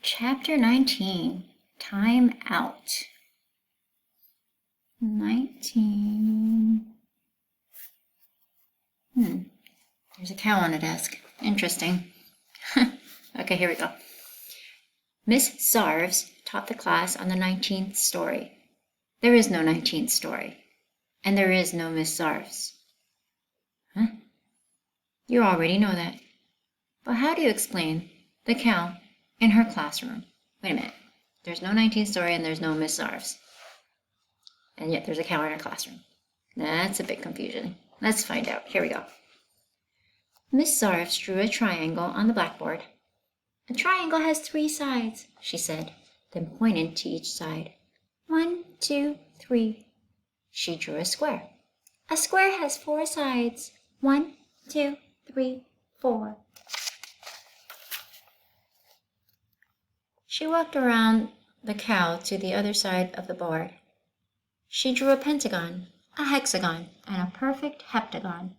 Chapter 19, Time Out. 19. There's a cow on the desk. Interesting. Okay, here we go. Miss Sarves taught the class on the 19th story. There is no 19th story. And there is no Miss Sarves. Huh? You already know that. But how do you explain the cow in her classroom? Wait a minute. There's no 19th story and there's no Miss Sarves. And yet there's a cow in her classroom. That's a bit confusing. Let's find out. Here we go. Miss Sarves drew a triangle on the blackboard. A triangle has 3 sides, she said, then pointed to each side. 1, 2, 3. She drew a square. A square has 4 sides. 1, 2, 3, 4. She walked around the cow to the other side of the board. She drew a pentagon, a hexagon, and a perfect heptagon.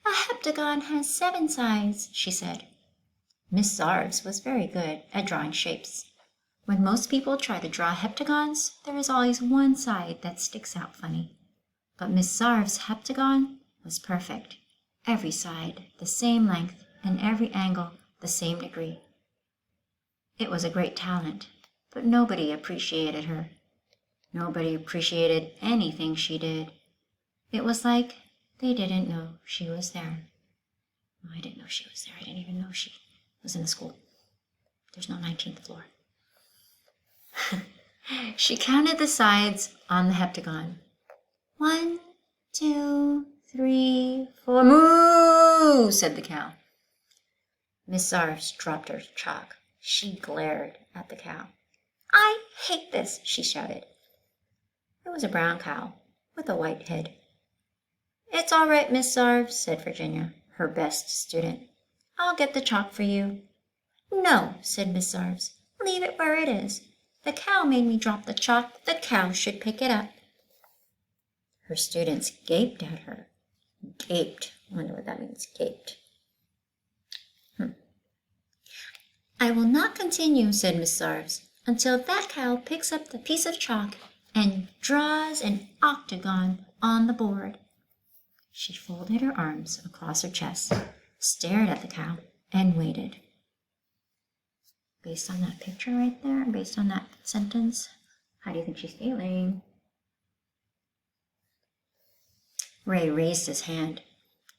A heptagon has 7 sides, she said. Miss Sarves was very good at drawing shapes. When most people try to draw heptagons, there is always one side that sticks out funny. But Miss Sarves' heptagon was perfect. Every side the same length and every angle the same degree. It was a great talent, but nobody appreciated her. Nobody appreciated anything she did. It was like they didn't know she was there. I didn't know she was there. I didn't even know she was in the school. There's no 19th floor. She counted the sides on the heptagon. 1, 2, 3, 4. Moo! Said the cow. Miss Sarves dropped her chalk. She glared at the cow. I hate this, she shouted. It was a brown cow with a white head. It's all right, Miss Sarves, said Virginia, her best student. I'll get the chalk for you. No, said Miss Sarves. Leave it where it is. The cow made me drop the chalk. The cow should pick it up. Her students gaped at her. Gaped. I wonder what that means, gaped. I will not continue, said Miss Sarves, until that cow picks up the piece of chalk and draws an octagon on the board. She folded her arms across her chest, stared at the cow, and waited. Based on that picture right there, based on that sentence, how do you think she's feeling? Ray raised his hand.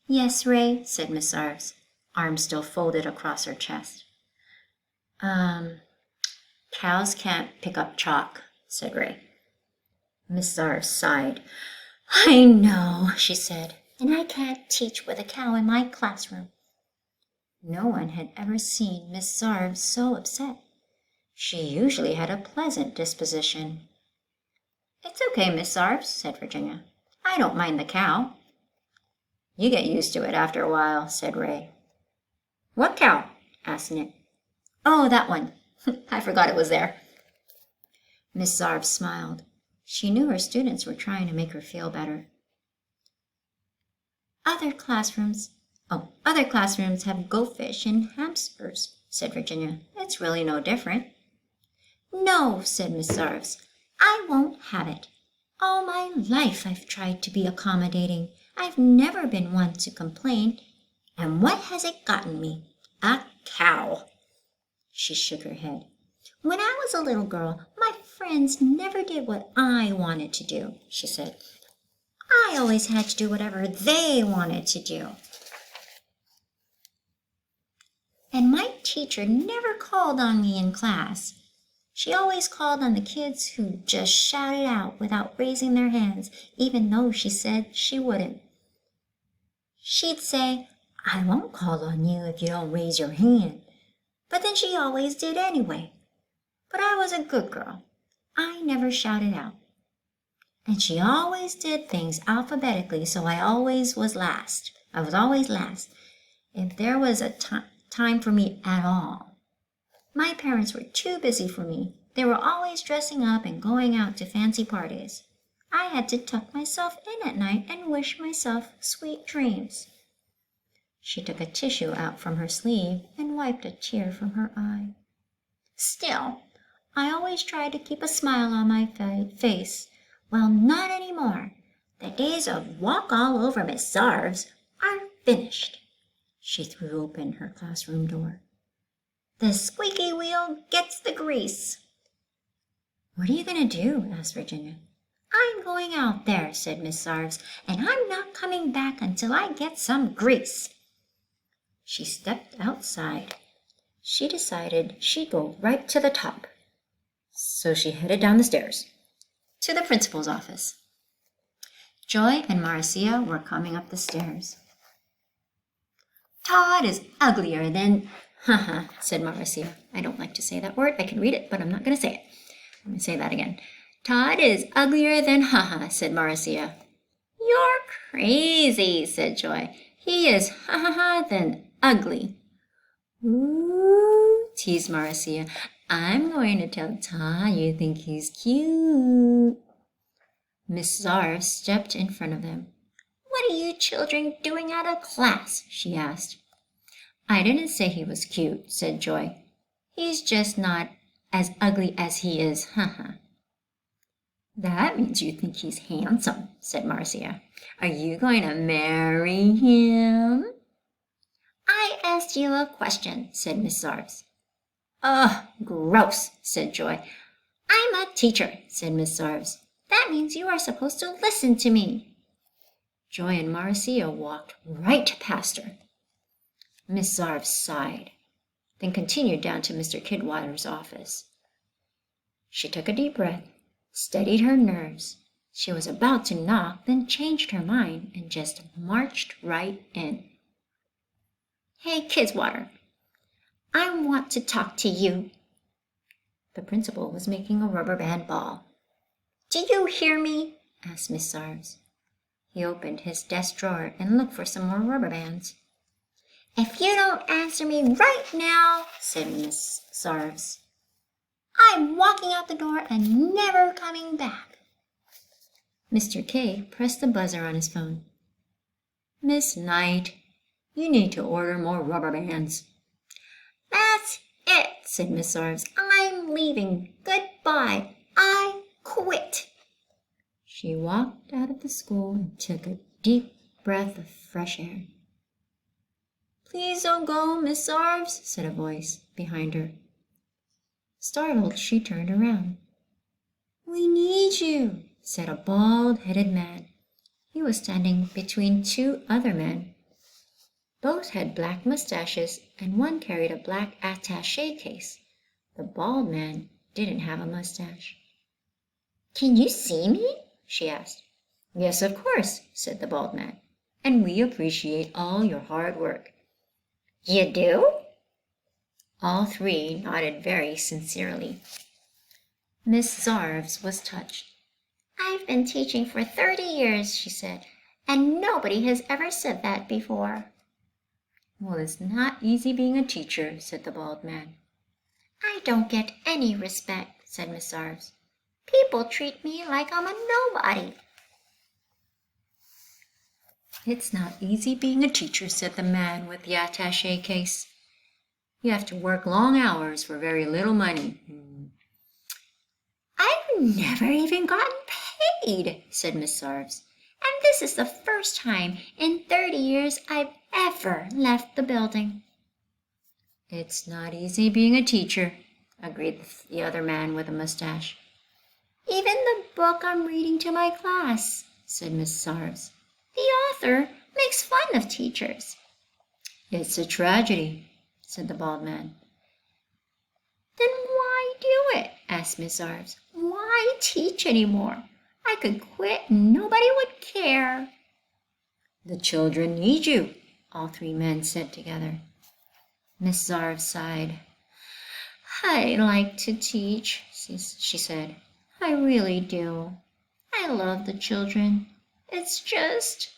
Yes, Ray, said Miss Sarves, arms still folded across her chest. Cows can't pick up chalk, said Ray. Miss Sarves sighed. I know, she said, and I can't teach with a cow in my classroom. No one had ever seen Miss Sarves so upset. She usually had a pleasant disposition. It's okay, Miss Sarves, said Virginia. I don't mind the cow. You get used to it after a while, said Ray. What cow? Asked Nick. Oh, that one. I forgot it was there. Miss Sarves smiled. She knew her students were trying to make her feel better. Other classrooms have goldfish and hamsters, said Virginia. It's really no different. No, said Miss Sarves. I won't have it. All my life I've tried to be accommodating. I've never been one to complain. And what has it gotten me? A cow. She shook her head. When I was a little girl, my friends never did what I wanted to do, she said. I always had to do whatever they wanted to do. And my teacher never called on me in class. She always called on the kids who just shouted out without raising their hands, even though she said she wouldn't. She'd say, I won't call on you if you don't raise your hand. But then she always did anyway. But I was a good girl. I never shouted out. And she always did things alphabetically, so I always was last. I was always last, if there was a time for me at all. My parents were too busy for me. They were always dressing up and going out to fancy parties. I had to tuck myself in at night and wish myself sweet dreams. She took a tissue out from her sleeve and wiped a tear from her eye. Still, I always try to keep a smile on my face. Well, not anymore. The days of walk all over Miss Sarves are finished. She threw open her classroom door. The squeaky wheel gets the grease. What are you going to do? Asked Virginia. I'm going out there, said Miss Sarves, and I'm not coming back until I get some grease. She stepped outside. She decided she'd go right to the top. So she headed down the stairs to the principal's office. Joy and Marcia were coming up the stairs. Todd is uglier than... said Marcia. I don't like to say that word. I can read it, but I'm not going to say it. Let me say that again. Todd is uglier than said Marcia. You're crazy, said Joy. He is than ugly. Ooh, teased Marcia. I'm going to tell Todd you think he's cute. Miss Sarves stepped in front of them. What are you children doing out of class? She asked. I didn't say he was cute, said Joy. He's just not as ugly as he is, That means you think he's handsome, said Marcia. Are you going to marry him? I asked you a question, said Miss Sarves. Ugh, gross, said Joy. I'm a teacher, said Miss Sarves. That means you are supposed to listen to me. Joy and Marcia walked right past her. Miss Sarves sighed, then continued down to Mr. Kidwater's office. She took a deep breath, steadied her nerves. She was about to knock, then changed her mind and just marched right in. Hey, Kidwater, I want to talk to you. The principal was making a rubber band ball. Do you hear me? Asked Miss Sarves. He opened his desk drawer and looked for some more rubber bands. If you don't answer me right now, said Miss Sarves, I'm walking out the door and never coming back. Mr. K pressed the buzzer on his phone. Miss Knight, you need to order more rubber bands. That's it, said Miss Sarves. I'm leaving. Goodbye. I quit. She walked out of the school and took a deep breath of fresh air. Please don't go, Miss Sarves, said a voice behind her. Startled, she turned around. We need you, said a bald-headed man. He was standing between two other men. Both had black mustaches, and one carried a black attaché case. The bald man didn't have a mustache. Can you see me? She asked. Yes, of course, said the bald man, and we appreciate all your hard work. You do? All three nodded very sincerely. Miss Sarves was touched. I've been teaching for 30 years, she said, and nobody has ever said that before. Well, it's not easy being a teacher, said the bald man. I don't get any respect, said Miss Sarves. People treat me like I'm a nobody. It's not easy being a teacher, said the man with the attaché case. You have to work long hours for very little money. I've never even gotten paid, said Miss Sarves. And this is the first time in 30 years I've ever left the building. It's not easy being a teacher, agreed the other man with a mustache. Even the book I'm reading to my class, said Miss Sarves. The author makes fun of teachers. It's a tragedy, said the bald man. Then why do it? Asked Miss Sarves. Why teach anymore? I could quit and nobody would care. The children need you, all three men said together. Miss Sarves sighed. I like to teach, she said. I really do. I love the children. It's just...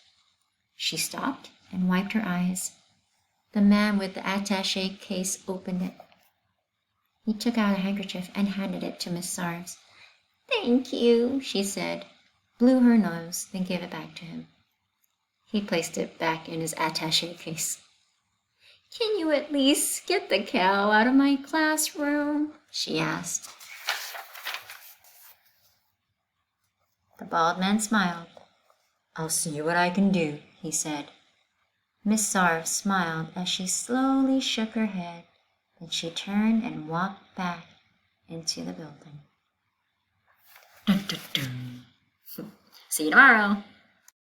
She stopped and wiped her eyes. The man with the attaché case opened it. He took out a handkerchief and handed it to Miss Sarves. Thank you, she said, blew her nose, then gave it back to him. He placed it back in his attaché case. Can you at least get the cow out of my classroom? She asked. The bald man smiled. I'll see what I can do, he said. Miss Sarv smiled as she slowly shook her head. Then she turned and walked back into the building. Dun, dun, dun. See you tomorrow.